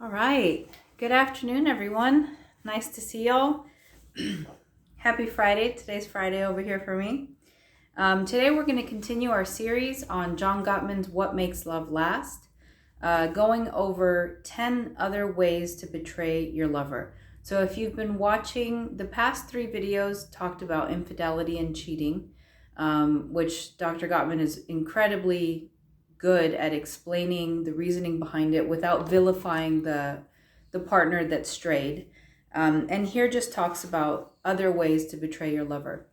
All right. Good afternoon, everyone. Nice to see y'all. Happy Friday. Today's Friday over here for me. Today we're going to continue our series on John Gottman's What Makes Love Last, going over 10 other ways to betray your lover. So if you've been watching, the past 3 videos talked about infidelity and cheating, which Dr. Gottman is incredibly good at explaining the reasoning behind it without vilifying the partner that strayed. And here just talks about other ways to betray your lover.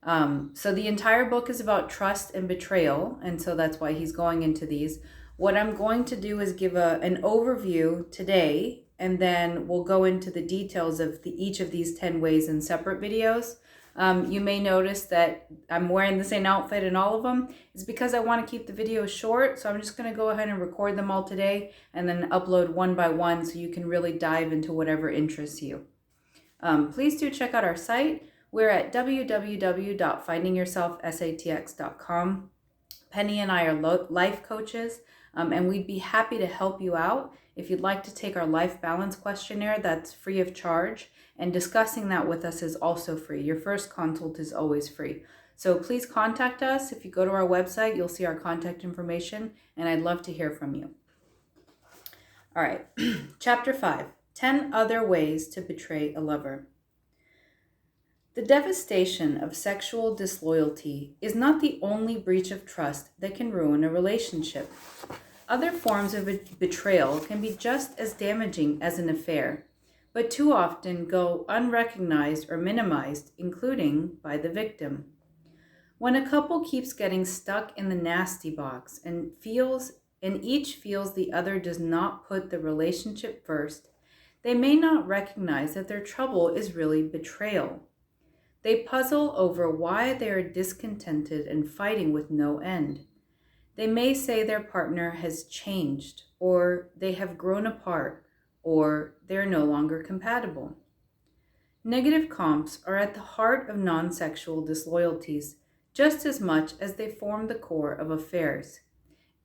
So the entire book is about trust and betrayal, and so that's why he's going into these. What I'm going to do is give an overview today, and then we'll go into the details of each of these 10 ways in separate videos. You may notice that I'm wearing the same outfit in all of them. It's because I want to keep the videos short, so I'm just going to go ahead and record them all today and then upload one by one so you can really dive into whatever interests you. Please do check out our site. We're at www.findingyourselfsatx.com. Penny and I are life coaches, and we'd be happy to help you out. If you'd like to take our life balance questionnaire, that's free of charge, and discussing that with us is also free. Your first consult is always free. So please contact us. If you go to our website, you'll see our contact information, and I'd love to hear from you. All right, Chapter 5, 10 Other Ways to Betray a Lover. The devastation of sexual disloyalty is not the only breach of trust that can ruin a relationship. Other forms of betrayal can be just as damaging as an affair, but too often go unrecognized or minimized, including by the victim. When a couple keeps getting stuck in the nasty box and each feels the other does not put the relationship first, they may not recognize that their trouble is really betrayal. They puzzle over why they are discontented and fighting with no end. They may say their partner has changed, or they have grown apart, or they are no longer compatible. Negative comps are at the heart of non-sexual disloyalties, just as much as they form the core of affairs.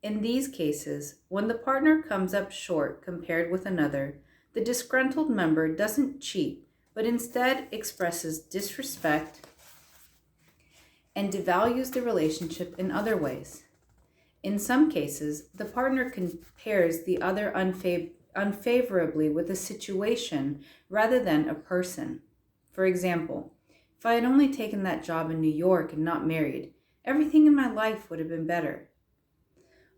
In these cases, when the partner comes up short compared with another, the disgruntled member doesn't cheat, but instead expresses disrespect and devalues the relationship in other ways. In some cases, the partner compares the other unfavorably with a situation rather than a person. For example, if I had only taken that job in New York and not married, everything in my life would have been better.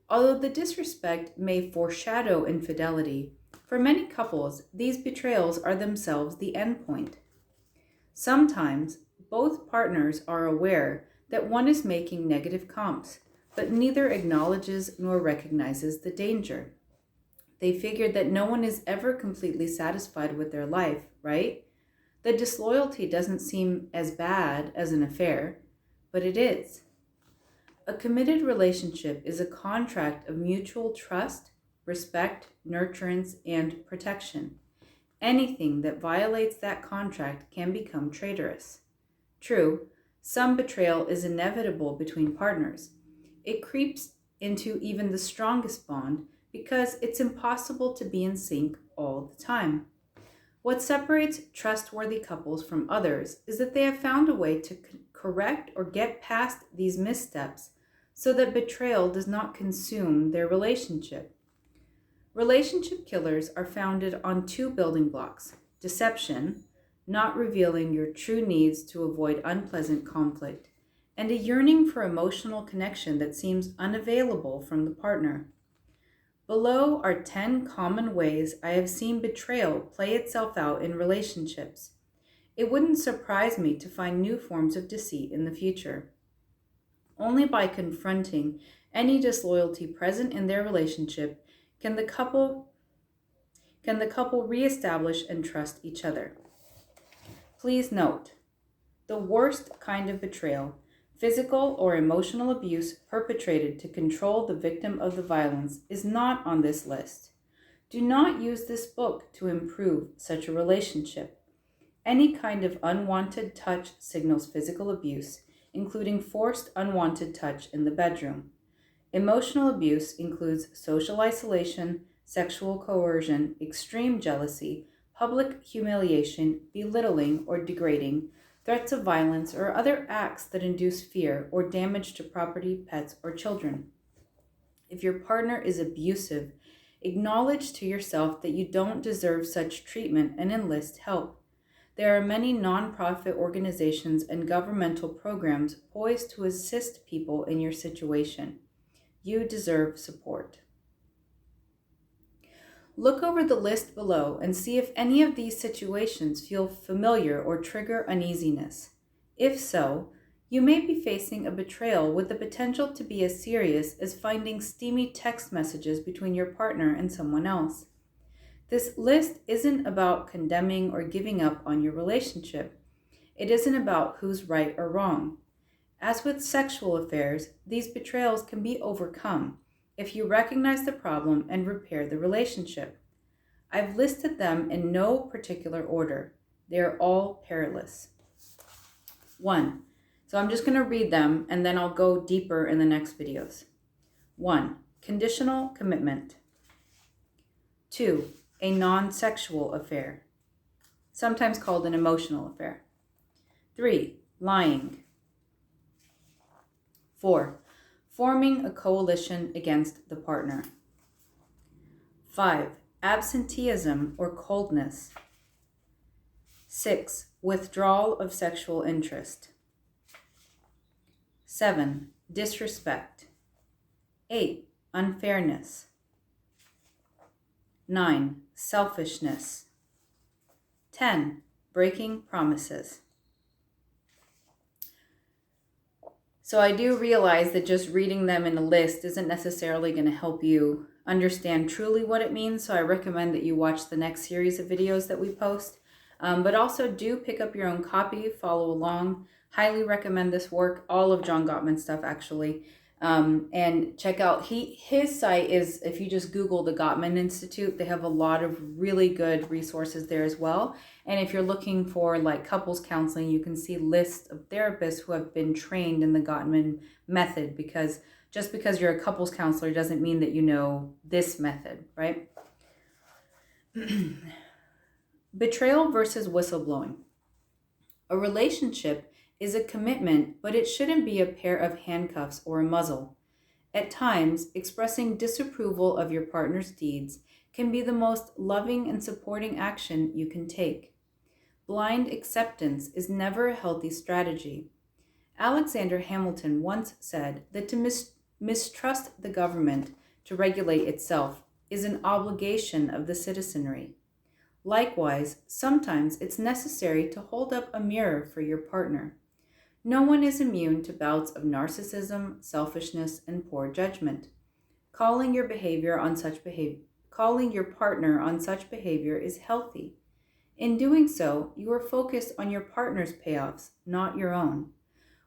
Although the disrespect may foreshadow infidelity, for many couples, these betrayals are themselves the endpoint. Sometimes, both partners are aware that one is making negative comps, but neither acknowledges nor recognizes the danger. They figure that no one is ever completely satisfied with their life, right? The disloyalty doesn't seem as bad as an affair, but it is. A committed relationship is a contract of mutual trust, respect, nurturance, and protection. Anything that violates that contract can become traitorous. True, some betrayal is inevitable between partners. It creeps into even the strongest bond because it's impossible to be in sync all the time. What separates trustworthy couples from others is that they have found a way to correct or get past these missteps so that betrayal does not consume their relationship. Relationship killers are founded on 2 building blocks: deception, not revealing your true needs to avoid unpleasant conflict, and a yearning for emotional connection that seems unavailable from the partner. Below are 10 common ways I have seen betrayal play itself out in relationships. It wouldn't surprise me to find new forms of deceit in the future. Only by confronting any disloyalty present in their relationship can the couple reestablish and trust each other. Please note, the worst kind of betrayal, physical or emotional abuse perpetrated to control the victim of the violence, is not on this list. Do not use this book to improve such a relationship. Any kind of unwanted touch signals physical abuse, including forced unwanted touch in the bedroom. Emotional abuse includes social isolation, sexual coercion, extreme jealousy, public humiliation, belittling or degrading, threats of violence, or other acts that induce fear or damage to property, pets, or children. If your partner is abusive, acknowledge to yourself that you don't deserve such treatment and enlist help. There are many nonprofit organizations and governmental programs poised to assist people in your situation. You deserve support. Look over the list below and see if any of these situations feel familiar or trigger uneasiness. If so, you may be facing a betrayal with the potential to be as serious as finding steamy text messages between your partner and someone else. This list isn't about condemning or giving up on your relationship. It isn't about who's right or wrong. As with sexual affairs, these betrayals can be overcome if you recognize the problem and repair the relationship. I've listed them in no particular order. They are all perilous. 1. So I'm just going to read them and then I'll go deeper in the next videos. 1. Conditional commitment. 2. A non-sexual affair, sometimes called an emotional affair. 3. Lying. 4. Forming a coalition against the partner. 5. Absenteeism or coldness. 6. Withdrawal of sexual interest. 7. Disrespect. 8. Unfairness. 9. Selfishness. 10. Breaking promises. So I do realize that just reading them in a list isn't necessarily going to help you understand truly what it means, so I recommend that you watch the next series of videos that we post. But also do pick up your own copy, follow along. Highly recommend this work, all of John Gottman's stuff actually. And check out, his site is, if you just Google the Gottman Institute, they have a lot of really good resources there as well. And if you're looking for like couples counseling, you can see lists of therapists who have been trained in the Gottman method, because just because you're a couples counselor doesn't mean that you know this method, right? Betrayal versus whistleblowing. A relationship is a commitment, but it shouldn't be a pair of handcuffs or a muzzle. At times, expressing disapproval of your partner's deeds can be the most loving and supporting action you can take. Blind acceptance is never a healthy strategy. Alexander Hamilton once said that to mistrust the government to regulate itself is an obligation of the citizenry. Likewise, sometimes it's necessary to hold up a mirror for your partner. No one is immune to bouts of narcissism, selfishness, and poor judgment. Calling your partner on such behavior is healthy. In doing so, you are focused on your partner's payoffs, not your own.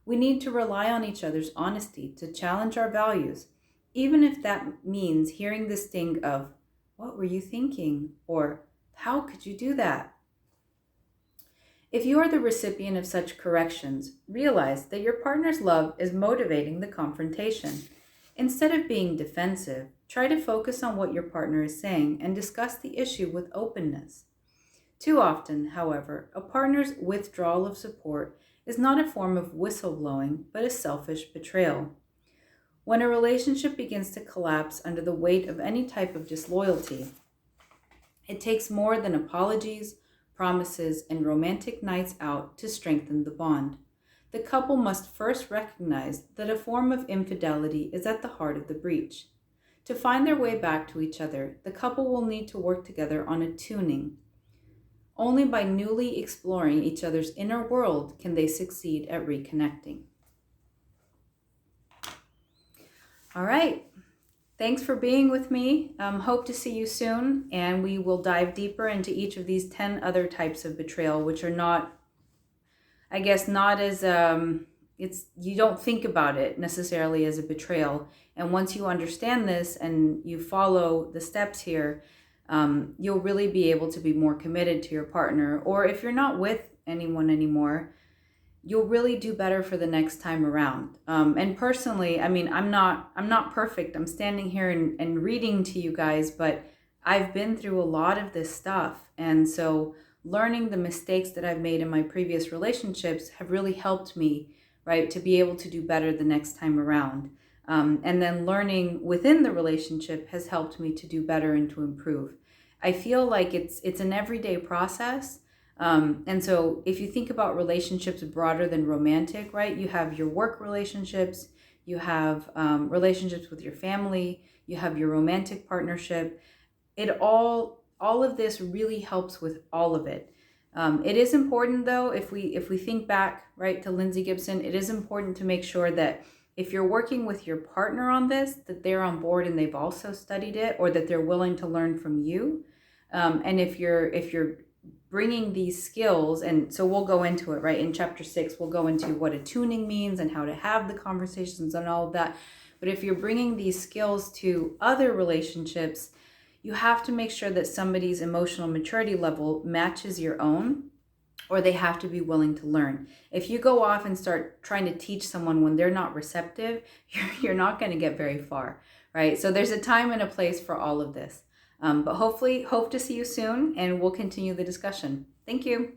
We need to rely on each other's honesty to challenge our values, even if that means hearing the sting of, "What were you thinking?" or "How could you do that?" If you are the recipient of such corrections, realize that your partner's love is motivating the confrontation. Instead of being defensive, try to focus on what your partner is saying and discuss the issue with openness. Too often, however, a partner's withdrawal of support is not a form of whistleblowing, but a selfish betrayal. When a relationship begins to collapse under the weight of any type of disloyalty, it takes more than apologies, promises, and romantic nights out to strengthen the bond. The couple must first recognize that a form of infidelity is at the heart of the breach. To find their way back to each other, the couple will need to work together on a tuning. Only by newly exploring each other's inner world can they succeed at reconnecting. All right. Thanks for being with me. Hope to see you soon, and we will dive deeper into each of these 10 other types of betrayal, which are not as, you don't think about it necessarily as a betrayal. And once you understand this and you follow the steps here, you'll really be able to be more committed to your partner. Or if you're not with anyone anymore, you'll really do better for the next time around. And personally, I'm not perfect. I'm standing here and reading to you guys, but I've been through a lot of this stuff. And so learning the mistakes that I've made in my previous relationships have really helped me, right, to be able to do better the next time around. And then learning within the relationship has helped me to do better and to improve. I feel like it's an everyday process. And so if you think about relationships broader than romantic, right, you have your work relationships, you have relationships with your family, you have your romantic partnership. All of this really helps with all of it. It is important though, if we think back, right, to Lindsay Gibson, it is important to make sure that if you're working with your partner on this, that they're on board and they've also studied it, or that they're willing to learn from you. And if you're bringing these skills, and so we'll go into it, right, in chapter 6 we'll go into what attuning means and how to have the conversations and all of that. But if you're bringing these skills to other relationships, you have to make sure that somebody's emotional maturity level matches your own, or they have to be willing to learn. If you go off and start trying to teach someone when they're not receptive, you're not going to get very far, right? So there's a time and a place for all of this. But hopefully, hope to see you soon, and we'll continue the discussion. Thank you.